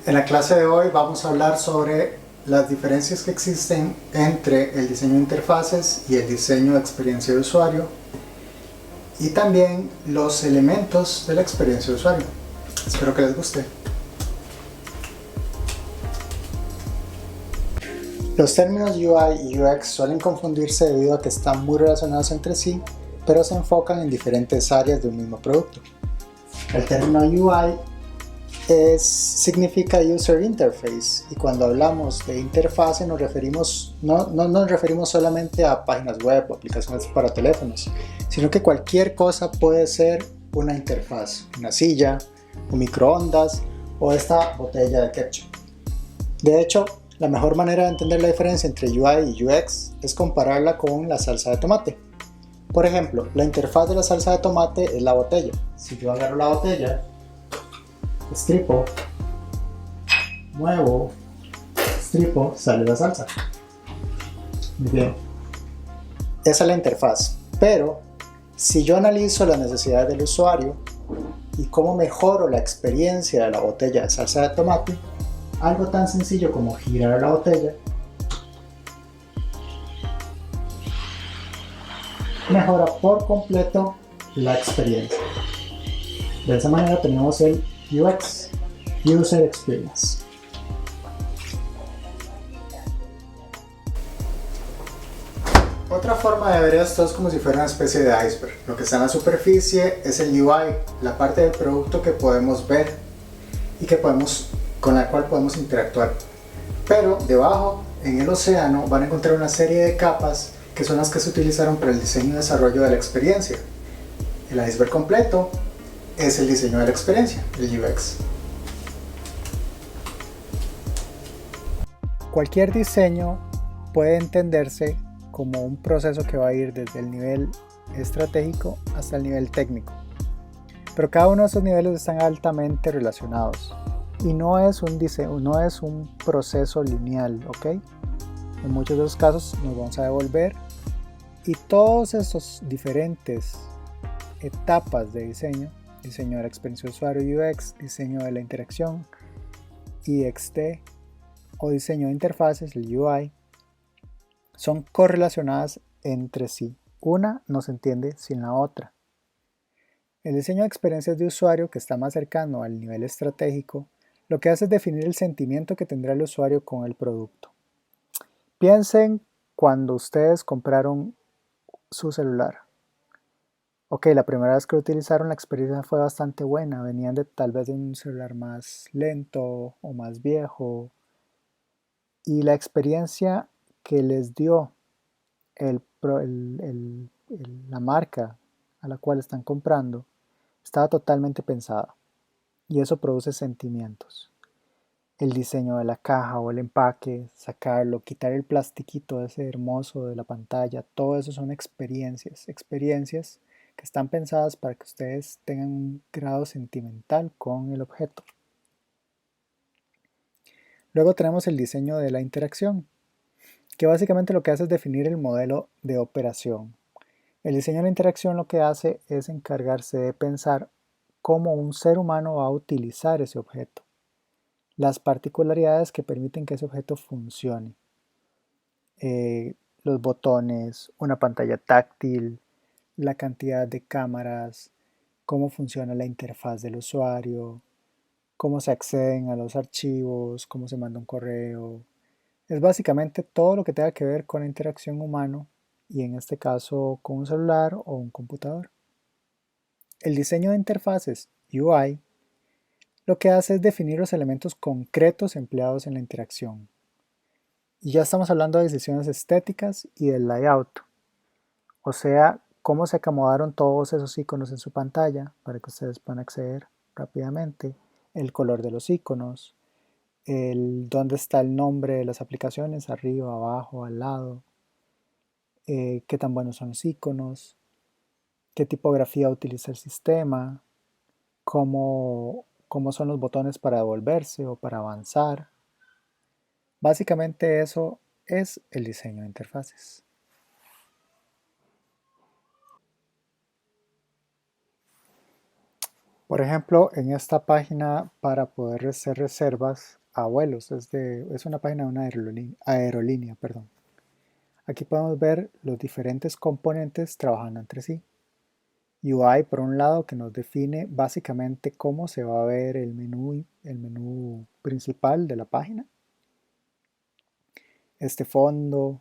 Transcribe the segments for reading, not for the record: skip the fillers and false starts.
En la clase de hoy vamos a hablar sobre las diferencias que existen entre el diseño de interfaces y el diseño de experiencia de usuario y también los elementos de la experiencia de usuario. Espero que les guste. Los términos UI y UX suelen confundirse debido a que están muy relacionados entre sí, pero se enfocan en diferentes áreas de un mismo producto. El término UI significa User Interface, y cuando hablamos de interfase no nos referimos solamente a páginas web o aplicaciones para teléfonos, sino que cualquier cosa puede ser una interfaz, una silla, un microondas o esta botella de ketchup. De hecho, la mejor manera de entender la diferencia entre UI y UX es compararla con la salsa de tomate. Por ejemplo, la interfaz de la salsa de tomate es la botella. Si yo agarro la botella, estripo, muevo, estripo, sale la salsa. Muy bien. Esa es la interfaz. Pero si yo analizo las necesidades del usuario y cómo mejoro la experiencia de la botella de salsa de tomate, algo tan sencillo como girar la botella mejora por completo la experiencia. De esa manera tenemos el UX, User Experience. Otra forma de ver esto es como si fuera una especie de iceberg. Lo que está en la superficie es el UI, la parte del producto que podemos ver y con la cual podemos interactuar. Pero debajo, en el océano, van a encontrar una serie de capas que son las que se utilizaron para el diseño y desarrollo de la experiencia. El iceberg completo es el diseño de la experiencia, el UX. Cualquier diseño puede entenderse como un proceso que va a ir desde el nivel estratégico hasta el nivel técnico. Pero cada uno de esos niveles están altamente relacionados y no es un proceso lineal, ¿ok? En muchos de los casos nos vamos a devolver y todos estos diferentes etapas de diseño de la experiencia de usuario UX, diseño de la interacción IXT o diseño de interfaces, el UI, son correlacionadas entre sí. Una no se entiende sin la otra. El diseño de experiencias de usuario, que está más cercano al nivel estratégico, lo que hace es definir el sentimiento que tendrá el usuario con el producto. Piensen cuando ustedes compraron su celular. Ok, la primera vez que lo utilizaron la experiencia fue bastante buena, venían tal vez de un celular más lento o más viejo, y la experiencia que les dio la marca a la cual están comprando estaba totalmente pensada, y eso produce sentimientos. El diseño de la caja o el empaque, sacarlo, quitar el plastiquito ese hermoso de la pantalla, todo eso son experiencias que están pensadas para que ustedes tengan un grado sentimental con el objeto. Luego tenemos el diseño de la interacción, que básicamente lo que hace es definir el modelo de operación. El diseño de la interacción lo que hace es encargarse de pensar cómo un ser humano va a utilizar ese objeto, las particularidades que permiten que ese objeto funcione, los botones, una pantalla táctil, la cantidad de cámaras, cómo funciona la interfaz del usuario, cómo se acceden a los archivos, cómo se manda un correo. Es básicamente todo lo que tenga que ver con la interacción humana y en este caso con un celular o un computador. El diseño de interfaces UI lo que hace es definir los elementos concretos empleados en la interacción. Y ya estamos hablando de decisiones estéticas y del layout, o sea, cómo se acomodaron todos esos iconos en su pantalla para que ustedes puedan acceder rápidamente, el color de los iconos, dónde está el nombre de las aplicaciones, arriba, abajo, al lado, qué tan buenos son los iconos, qué tipografía utiliza el sistema, cómo son los botones para devolverse o para avanzar. Básicamente eso es el diseño de interfaces. Por ejemplo, en esta página para poder hacer reservas a vuelos, es una página de una aerolínea, perdón. Aquí podemos ver los diferentes componentes trabajando entre sí. UI por un lado que nos define básicamente cómo se va a ver el menú principal de la página. Este fondo,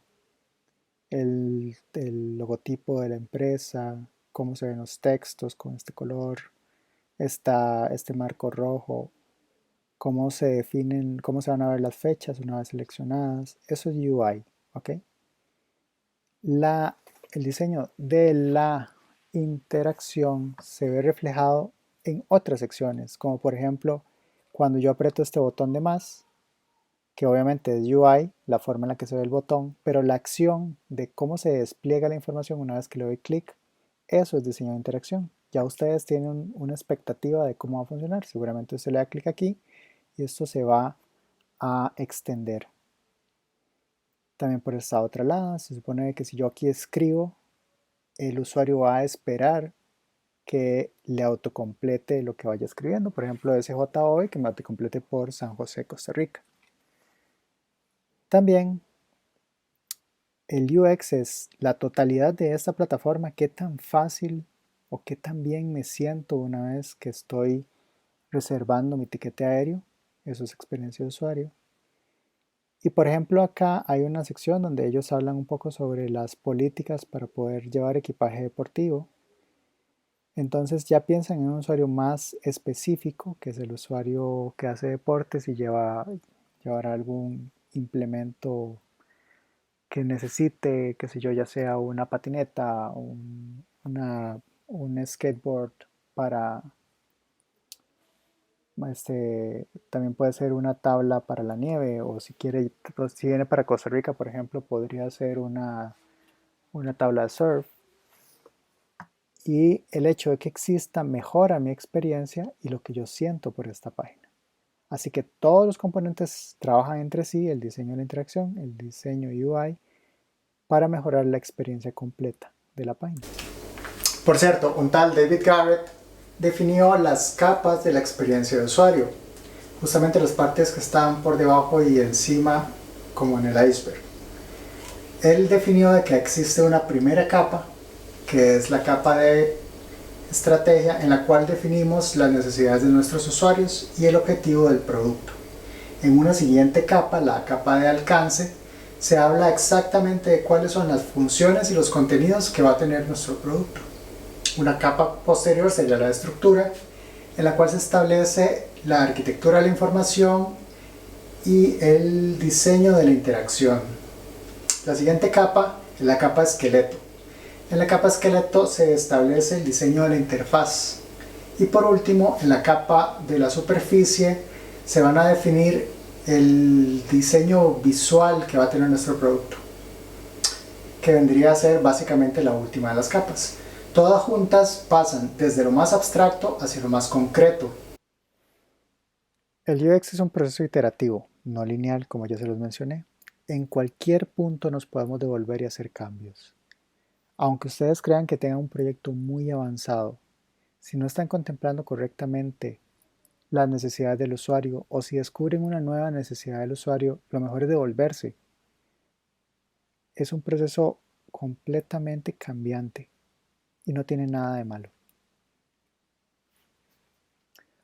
el logotipo de la empresa, cómo se ven los textos con este color, este marco rojo, cómo se definen, cómo se van a ver las fechas una vez seleccionadas. Eso es UI, ¿ok? El diseño de la interacción se ve reflejado en otras secciones, como por ejemplo cuando yo aprieto este botón de más, que obviamente es UI, la forma en la que se ve el botón, pero la acción de cómo se despliega la información una vez que le doy clic, eso es diseño de interacción. Ya ustedes tienen una expectativa de cómo va a funcionar. Seguramente usted le da clic aquí y esto se va a extender. También por esta otra lado, se supone que si yo aquí escribo, el usuario va a esperar que le autocomplete lo que vaya escribiendo. Por ejemplo, SJO que me autocomplete por San José, Costa Rica. También el UX es la totalidad de esta plataforma, qué tan fácil o qué tan bien me siento una vez que estoy reservando mi tiquete aéreo. Eso es experiencia de usuario. Y por ejemplo acá hay una sección donde ellos hablan un poco sobre las políticas para poder llevar equipaje deportivo. Entonces ya piensan en un usuario más específico, que es el usuario que hace deportes y llevará algún implemento que necesite, qué sé yo, ya sea una patineta, un skateboard para, también puede ser una tabla para la nieve, o si quiere, pues, si viene para Costa Rica, por ejemplo, podría ser una tabla de surf. Y el hecho de que exista mejora mi experiencia y lo que yo siento por esta página. Así que todos los componentes trabajan entre sí, el diseño de la interacción, el diseño UI, para mejorar la experiencia completa de la página. Por cierto, un tal David Garrett definió las capas de la experiencia de usuario, justamente las partes que están por debajo y encima, como en el iceberg. Él definió de que existe una primera capa, que es la capa de estrategia, en la cual definimos las necesidades de nuestros usuarios y el objetivo del producto. En una siguiente capa, la capa de alcance, se habla exactamente de cuáles son las funciones y los contenidos que va a tener nuestro producto. Una capa posterior sería la de estructura, en la cual se establece la arquitectura de la información y el diseño de la interacción. La siguiente capa es la capa esqueleto. En la capa esqueleto se establece el diseño de la interfaz. Y por último, en la capa de la superficie se van a definir el diseño visual que va a tener nuestro producto, que vendría a ser básicamente la última de las capas. Todas juntas pasan desde lo más abstracto hacia lo más concreto. El UX es un proceso iterativo, no lineal, como ya se los mencioné. En cualquier punto nos podemos devolver y hacer cambios. Aunque ustedes crean que tengan un proyecto muy avanzado, si no están contemplando correctamente las necesidades del usuario o si descubren una nueva necesidad del usuario, lo mejor es devolverse. Es un proceso completamente cambiante y no tiene nada de malo.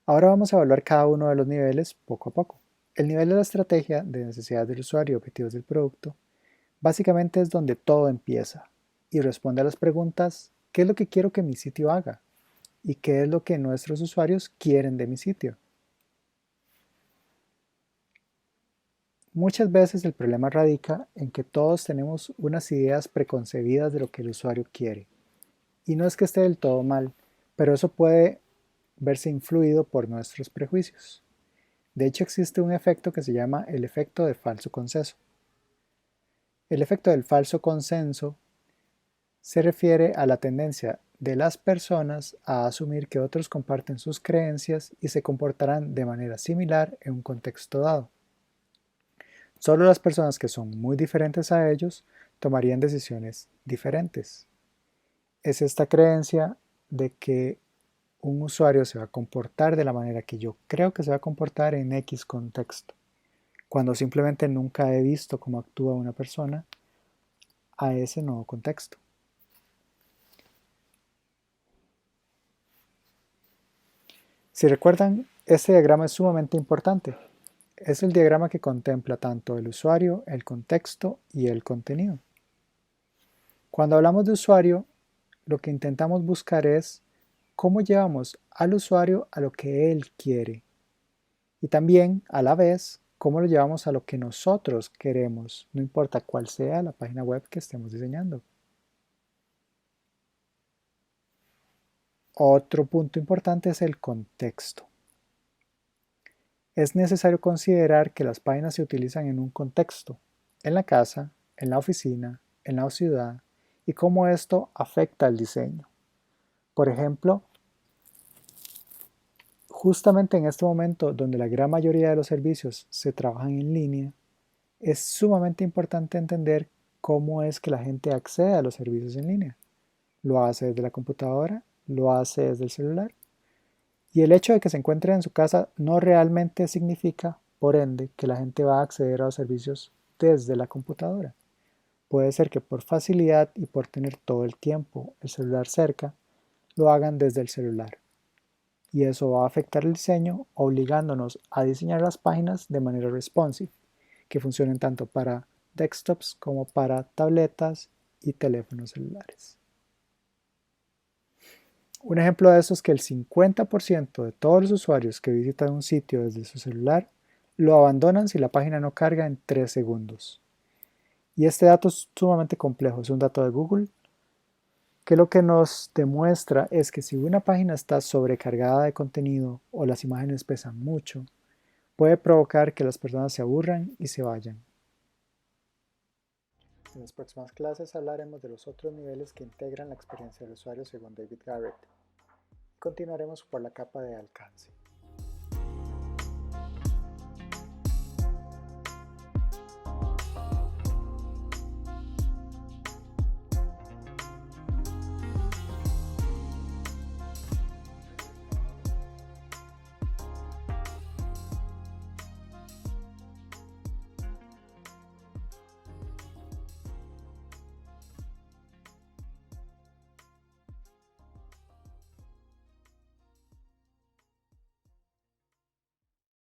Ahora vamos a evaluar cada uno de los niveles poco a poco. El nivel de la estrategia de necesidades del usuario y objetivos del producto básicamente es donde todo empieza y responde a las preguntas: ¿qué es lo que quiero que mi sitio haga? ¿Y qué es lo que nuestros usuarios quieren de mi sitio? Muchas veces el problema radica en que todos tenemos unas ideas preconcebidas de lo que el usuario quiere. Y no es que esté del todo mal, pero eso puede verse influido por nuestros prejuicios. De hecho, existe un efecto que se llama el efecto de falso consenso. El efecto del falso consenso se refiere a la tendencia de las personas a asumir que otros comparten sus creencias y se comportarán de manera similar en un contexto dado. Solo las personas que son muy diferentes a ellos tomarían decisiones diferentes. Es esta creencia de que un usuario se va a comportar de la manera que yo creo que se va a comportar en X contexto, cuando simplemente nunca he visto cómo actúa una persona a ese nuevo contexto. Si recuerdan, este diagrama es sumamente importante. Es el diagrama que contempla tanto el usuario, el contexto y el contenido. Cuando hablamos de usuario, lo que intentamos buscar es cómo llevamos al usuario a lo que él quiere y también, a la vez, cómo lo llevamos a lo que nosotros queremos, no importa cuál sea la página web que estemos diseñando. Otro punto importante es el contexto. Es necesario considerar que las páginas se utilizan en un contexto, en la casa, en la oficina, en la ciudad, y cómo esto afecta al diseño. Por ejemplo, justamente en este momento donde la gran mayoría de los servicios se trabajan en línea, es sumamente importante entender cómo es que la gente accede a los servicios en línea. ¿Lo hace desde la computadora? ¿Lo hace desde el celular? Y el hecho de que se encuentre en su casa no realmente significa, por ende, que la gente va a acceder a los servicios desde la computadora. Puede ser que por facilidad y por tener todo el tiempo el celular cerca, lo hagan desde el celular. Y eso va a afectar el diseño, obligándonos a diseñar las páginas de manera responsive, que funcionen tanto para desktops como para tabletas y teléfonos celulares. Un ejemplo de eso es que el 50% de todos los usuarios que visitan un sitio desde su celular lo abandonan si la página no carga en 3 segundos. Y este dato es sumamente complejo, es un dato de Google, que lo que nos demuestra es que si una página está sobrecargada de contenido o las imágenes pesan mucho, puede provocar que las personas se aburran y se vayan. En las próximas clases hablaremos de los otros niveles que integran la experiencia del usuario según David Garrett. Continuaremos por la capa de alcance.